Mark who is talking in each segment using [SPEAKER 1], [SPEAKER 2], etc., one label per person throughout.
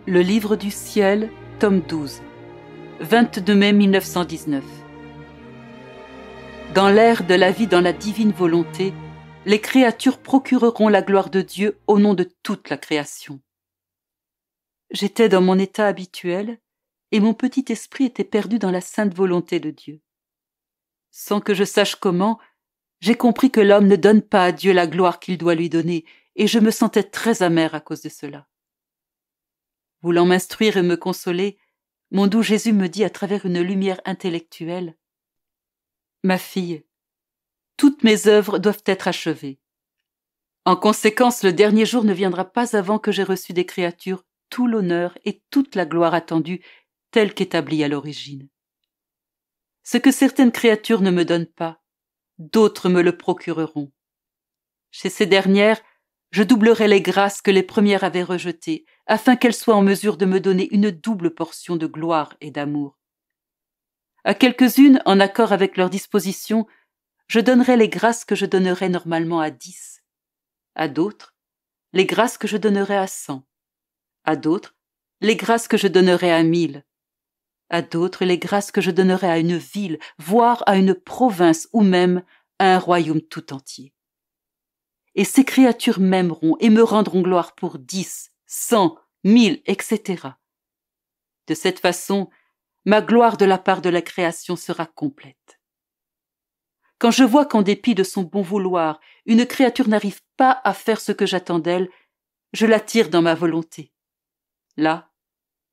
[SPEAKER 1] Le livre du ciel, tome 12, 22 mai 1919. Dans l'ère de la vie dans la divine volonté, les créatures procureront la gloire de Dieu au nom de toute la création. J'étais dans mon état habituel et mon petit esprit était perdu dans la sainte volonté de Dieu. Sans que je sache comment, j'ai compris que l'homme ne donne pas à Dieu la gloire qu'il doit lui donner, et je me sentais très amère à cause de cela. Voulant m'instruire et me consoler, mon doux Jésus me dit à travers une lumière intellectuelle: « Ma fille, toutes mes œuvres doivent être achevées. En conséquence, le dernier jour ne viendra pas avant que j'aie reçu des créatures tout l'honneur et toute la gloire attendue, telle qu'établie à l'origine. Ce que certaines créatures ne me donnent pas, d'autres me le procureront. Chez ces dernières, je doublerai les grâces que les premières avaient rejetées, afin qu'elles soient en mesure de me donner une double portion de gloire et d'amour. À quelques-unes, en accord avec leur disposition, je donnerai les grâces que je donnerais normalement à 10. À d'autres, les grâces que je donnerais à 100. À d'autres, les grâces que je donnerais à 1000. À d'autres, les grâces que je donnerais à une ville, voire à une province ou même à un royaume tout entier. Et ces créatures m'aimeront et me rendront gloire pour 10, 100, 1000, etc. De cette façon, ma gloire de la part de la création sera complète. Quand je vois qu'en dépit de son bon vouloir, une créature n'arrive pas à faire ce que j'attends d'elle, je l'attire dans ma volonté. Là,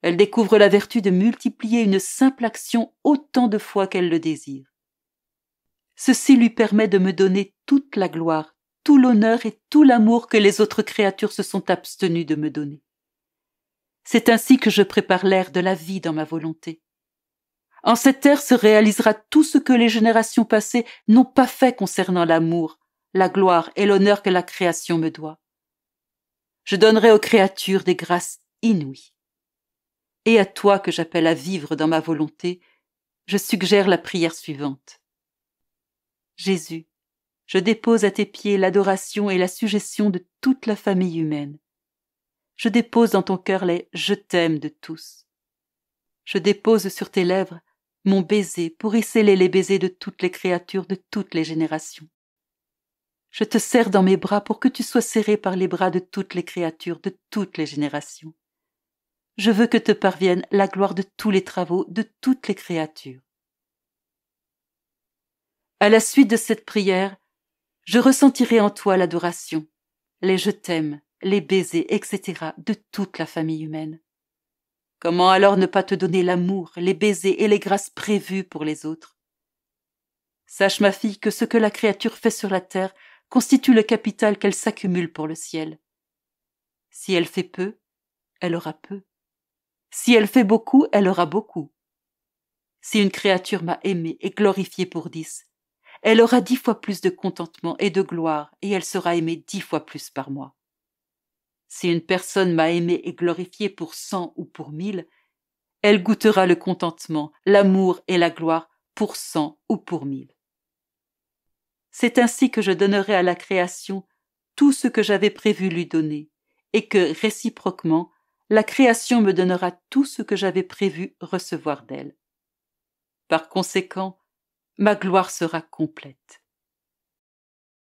[SPEAKER 1] elle découvre la vertu de multiplier une simple action autant de fois qu'elle le désire. Ceci lui permet de me donner toute la gloire, tout l'honneur et tout l'amour que les autres créatures se sont abstenues de me donner. C'est ainsi que je prépare l'ère de la vie dans ma volonté. En cette ère se réalisera tout ce que les générations passées n'ont pas fait concernant l'amour, la gloire et l'honneur que la création me doit. Je donnerai aux créatures des grâces inouïes. Et à toi que j'appelle à vivre dans ma volonté, je suggère la prière suivante. Jésus, je dépose à tes pieds l'adoration et la suggestion de toute la famille humaine. Je dépose dans ton cœur les « je t'aime » de tous. Je dépose sur tes lèvres mon baiser pour y sceller les baisers de toutes les créatures de toutes les générations. Je te serre dans mes bras pour que tu sois serré par les bras de toutes les créatures de toutes les générations. Je veux que te parvienne la gloire de tous les travaux de toutes les créatures. À la suite de cette prière, je ressentirai en toi l'adoration, les je t'aime, les baisers, etc. de toute la famille humaine. Comment alors ne pas te donner l'amour, les baisers et les grâces prévues pour les autres? Sache, ma fille, que ce que la créature fait sur la terre constitue le capital qu'elle s'accumule pour le ciel. Si elle fait peu, elle aura peu. Si elle fait beaucoup, elle aura beaucoup. Si une créature m'a aimé et glorifié pour 10, elle aura 10 fois plus de contentement et de gloire, et elle sera aimée 10 fois plus par moi. Si une personne m'a aimé et glorifié pour 100 ou pour 1000, elle goûtera le contentement, l'amour et la gloire pour 100 ou pour 1000. C'est ainsi que je donnerai à la création tout ce que j'avais prévu lui donner, et que, réciproquement, la création me donnera tout ce que j'avais prévu recevoir d'elle. Par conséquent, ma gloire sera complète.